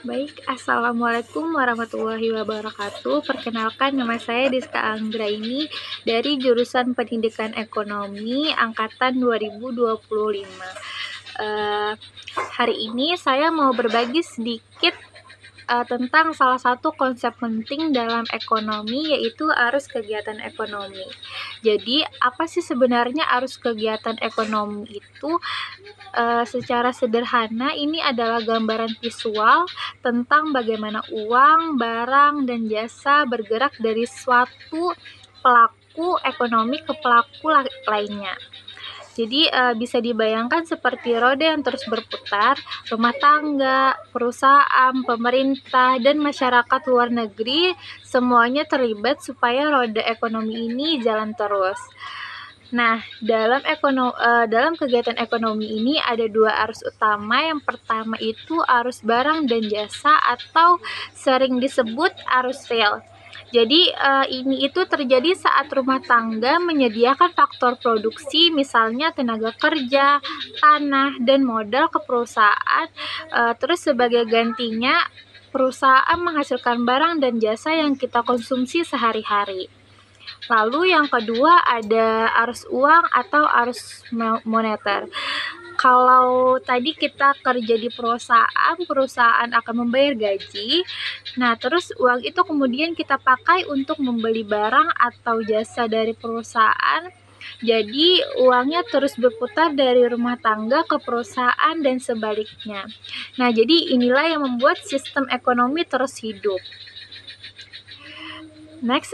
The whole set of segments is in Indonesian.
Baik, Assalamualaikum warahmatullahi wabarakatuh. Perkenalkan, nama saya Diska Anggraini dari jurusan Pendidikan Ekonomi Angkatan 2025. Hari ini saya mau berbagi sedikit tentang salah satu konsep penting dalam ekonomi, yaitu arus kegiatan ekonomi. Jadi, apa sih sebenarnya arus kegiatan ekonomi itu? Secara sederhana, ini adalah gambaran visual tentang bagaimana uang, barang, dan jasa bergerak dari suatu pelaku ekonomi ke pelaku lainnya. Jadi bisa dibayangkan seperti roda yang terus berputar, rumah tangga, perusahaan, pemerintah, dan masyarakat luar negeri semuanya terlibat supaya roda ekonomi ini jalan terus. Nah, dalam kegiatan ekonomi ini ada dua arus utama. Yang pertama itu arus barang dan jasa atau sering disebut arus real. Jadi ini itu terjadi saat rumah tangga menyediakan faktor produksi, misalnya tenaga kerja, tanah, dan modal ke perusahaan. Terus sebagai gantinya perusahaan menghasilkan barang dan jasa yang kita konsumsi sehari-hari. Lalu yang kedua ada arus uang atau arus moneter. Kalau tadi kita kerja di perusahaan akan membayar gaji. Nah, terus uang itu kemudian kita pakai untuk membeli barang atau jasa dari perusahaan. Jadi, uangnya terus berputar dari rumah tangga ke perusahaan dan sebaliknya. Nah, jadi inilah yang membuat sistem ekonomi terus hidup. Next,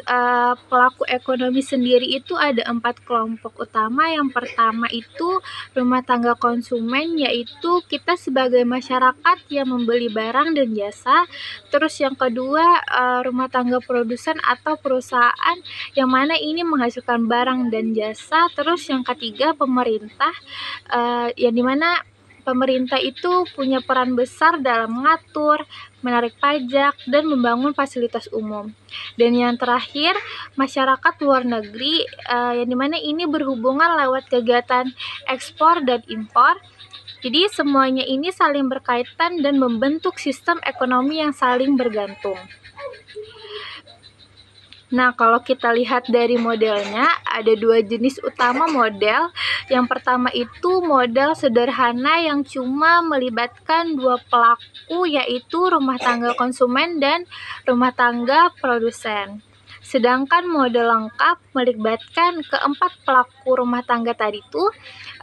pelaku ekonomi sendiri itu ada 4 kelompok utama. Yang pertama itu rumah tangga konsumen, yaitu kita sebagai masyarakat yang membeli barang dan jasa. Terus yang kedua, rumah tangga produsen atau perusahaan yang mana ini menghasilkan barang dan jasa. Terus yang ketiga pemerintah, yang dimana pemerintah itu punya peran besar dalam mengatur, menarik pajak, dan membangun fasilitas umum. Dan yang terakhir, masyarakat luar negeri, yang dimana ini berhubungan lewat kegiatan ekspor dan impor. Jadi semuanya ini saling berkaitan dan membentuk sistem ekonomi yang saling bergantung. Nah, kalau kita lihat dari modelnya, ada dua jenis utama model. Yang pertama itu model sederhana yang cuma melibatkan dua pelaku, yaitu rumah tangga konsumen dan rumah tangga produsen. Sedangkan model lengkap melibatkan keempat pelaku rumah tangga tadi tuh,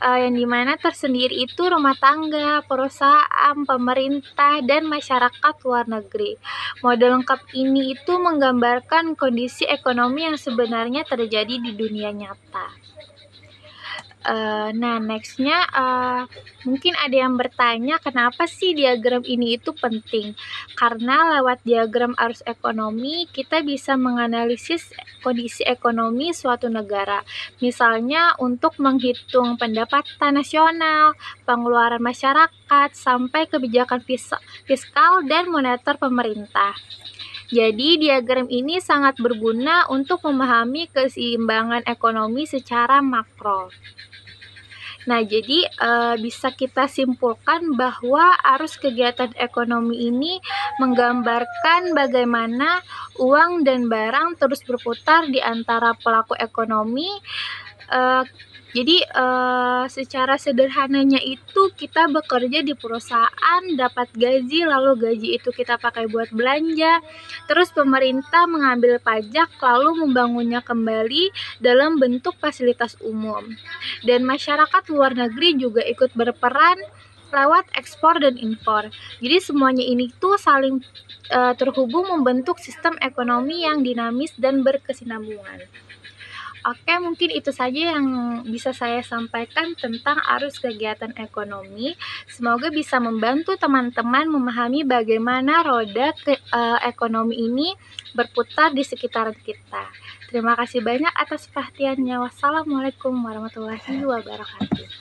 yang dimana tersendiri itu rumah tangga, perusahaan, pemerintah, dan masyarakat luar negeri. Model lengkap ini itu menggambarkan kondisi ekonomi yang sebenarnya terjadi di dunia nyata. Nah, nextnya mungkin ada yang bertanya kenapa sih diagram ini itu penting? Karena lewat diagram arus ekonomi kita bisa menganalisis kondisi ekonomi suatu negara. Misalnya untuk menghitung pendapatan nasional, pengeluaran masyarakat, sampai kebijakan fiskal dan moneter pemerintah. Jadi diagram ini sangat berguna untuk memahami keseimbangan ekonomi secara makro. Nah, jadi bisa kita simpulkan bahwa arus kegiatan ekonomi ini menggambarkan bagaimana uang dan barang terus berputar di antara pelaku ekonomi. Jadi secara sederhananya itu kita bekerja di perusahaan, dapat gaji, lalu gaji itu kita pakai buat belanja. Terus pemerintah mengambil pajak lalu membangunnya kembali dalam bentuk fasilitas umum. Dan masyarakat luar negeri juga ikut berperan lewat ekspor dan impor. Jadi semuanya ini tuh saling terhubung membentuk sistem ekonomi yang dinamis dan berkesinambungan. Oke, mungkin itu saja yang bisa saya sampaikan tentang arus kegiatan ekonomi. Semoga bisa membantu teman-teman memahami bagaimana roda ekonomi ini berputar di sekitaran kita. Terima kasih banyak atas perhatiannya. Wassalamualaikum warahmatullahi wabarakatuh.